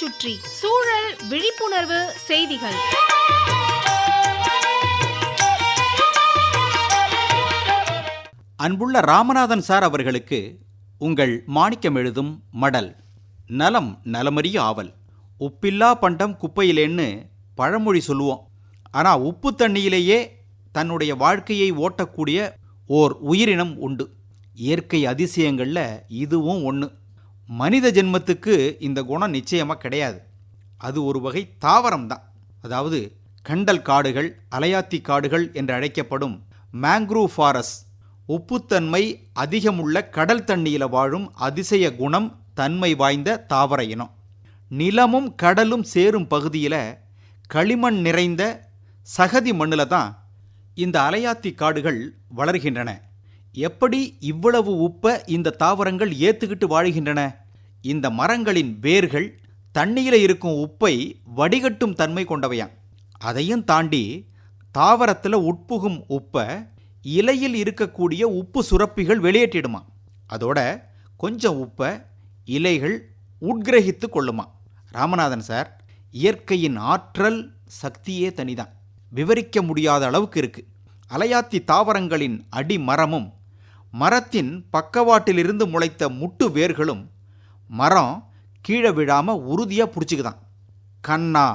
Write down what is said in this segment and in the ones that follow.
சுற்றி சூழல் விழிப்புணர்வு செய்திகள். அன்புள்ள ராமநாதன் சார் அவர்களுக்கு உங்கள் மாணிக்கம் எழுதும் மடல். நலம் நலமறிய ஆவல். உப்பில்லா பண்டம் குப்பையிலேன்னு பழமொழி சொல்லுவோம். ஆனால் உப்பு தண்ணியிலேயே தன்னுடைய வாழ்க்கையை ஓட்டக்கூடிய ஓர் உயிரினம் உண்டு. இயற்கை அதிசயங்களில் இதுவும் ஒன்று. மனித ஜென்மத்துக்கு இந்த குணம் நிச்சயமாக கிடையாது. அது ஒரு வகை தாவரம் தான். அதாவது கண்டல் காடுகள், அலையாத்தி காடுகள் என்று அழைக்கப்படும் மேங்க்ரூவ் ஃபாரஸ்ட் உப்புத்தன்மை அதிகமுள்ள கடல் தண்ணியில் வாழும் அதிசய குணம் தன்மை வாய்ந்த தாவர இனம். நிலமும் கடலும் சேரும் பகுதியில் களிமண் நிறைந்த சகதி மண்ணில் தான் இந்த அலையாத்தி காடுகள் வளர்கின்றன. எப்படி இவ்வளவு உப்பை இந்த தாவரங்கள் ஏற்றுக்கிட்டு வாழ்கின்றன? இந்த மரங்களின் வேர்கள் தண்ணியில் இருக்கும் உப்பை வடிகட்டும் தன்மை கொண்டவையாம். அதையும் தாண்டி தாவரத்தில் உட்புகும் உப்பை இலையில் இருக்கக்கூடிய உப்பு சுரப்பிகள் வெளியேற்றிடுமா. அதோட கொஞ்சம் உப்பை இலைகள் உட்கிரகித்து கொள்ளுமா. ராமநாதன் சார், இயற்கையின் ஆற்றல் சக்தியே தனிதான். விவரிக்க முடியாத அளவுக்கு இருக்குது. அலையாத்தி தாவரங்களின் அடி மரமும் மரத்தின் பக்கவாட்டிலிருந்து முளைத்த முட்டு வேர்களும் மரம் கீழே விழாமல் உறுதியாக பிடிச்சிக்குதான். கண்ணா,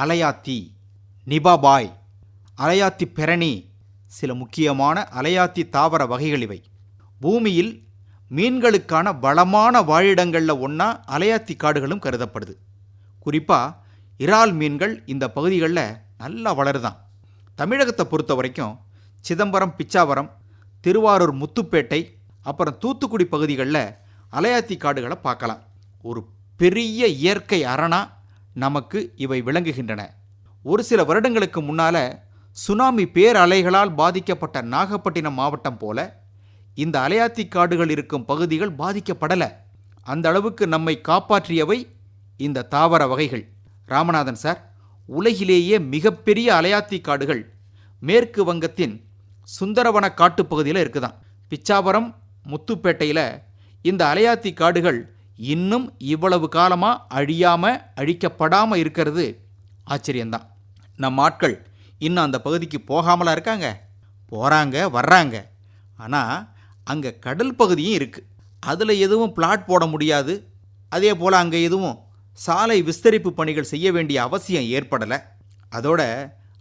அலையாத்தி, நிபாபாய், அலையாத்தி பெரணி சில முக்கியமான அலையாத்தி தாவர வகைகள் இவை. பூமியில் மீன்களுக்கான வளமான வாழிடங்களில் ஒன்றா அலையாத்தி காடுகளும் கருதப்படுது. குறிப்பாக இறால் மீன்கள் இந்த பகுதிகளில் நல்லா வளருதான். தமிழகத்தை பொறுத்த வரைக்கும் சிதம்பரம், பிச்சாவரம், திருவாரூர், முத்துப்பேட்டை, அப்புறம் தூத்துக்குடி பகுதிகளில் அலையாத்தி காடுகளை பார்க்கலாம். ஒரு பெரிய இயற்கை அரணா நமக்கு இவை விளங்குகின்றன. ஒரு சில வருடங்களுக்கு முன்னால் சுனாமி பேரலைகளால் பாதிக்கப்பட்ட நாகப்பட்டினம் மாவட்டம் போல இந்த அலையாத்தி காடுகள் இருக்கும் பகுதிகள் பாதிக்கப்படலை. அந்த அளவுக்கு நம்மை காப்பாற்றியவை இந்த தாவர வகைகள். ராமநாதன் சார், உலகிலேயே மிகப்பெரிய அலையாத்தி காடுகள் மேற்கு வங்கத்தின் சுந்தரவன காட்டுப்பகுதியில் இருக்குதான். பிச்சாவரம், முத்துப்பேட்டையில் இந்த அலையாத்தி காடுகள் இன்னும் இவ்வளவு காலமாக அழிக்கப்படாமல் இருக்கிறது ஆச்சரியந்தான். நம் ஆட்கள் இன்னும் அந்த பகுதிக்கு போகாமலாம் இருக்காங்க. போகிறாங்க, வர்றாங்க. ஆனால் அங்கே கடல் பகுதியும் இருக்குது. அதில் எதுவும் பிளாட் போட முடியாது. அதே போல் அங்கே எதுவும் சாலை விஸ்தரிப்பு பணிகள் செய்ய வேண்டிய அவசியம் ஏற்படலை. அதோட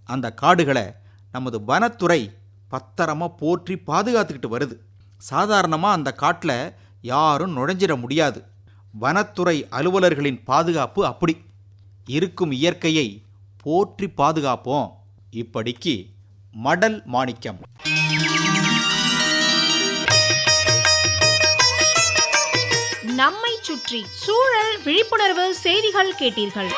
அந்த காடுகளை நமது வனத்துறை பத்திரமாக போற்றி பாதுகாத்துக்கிட்டு வருது. சாதாரணமாக அந்த காட்டில் யாரும் நுழைஞ்சிட முடியாது. வனத்துறை அலுவலர்களின் பாதுகாப்பு அப்படி இருக்கும். இயற்கையை போற்றி பாதுகாப்போம். இப்படிக்கு மடல் மாணிக்கம். நம்மை சுற்றி சூழல் விழிப்புணர்வு செய்திகள் கேட்டீர்கள்.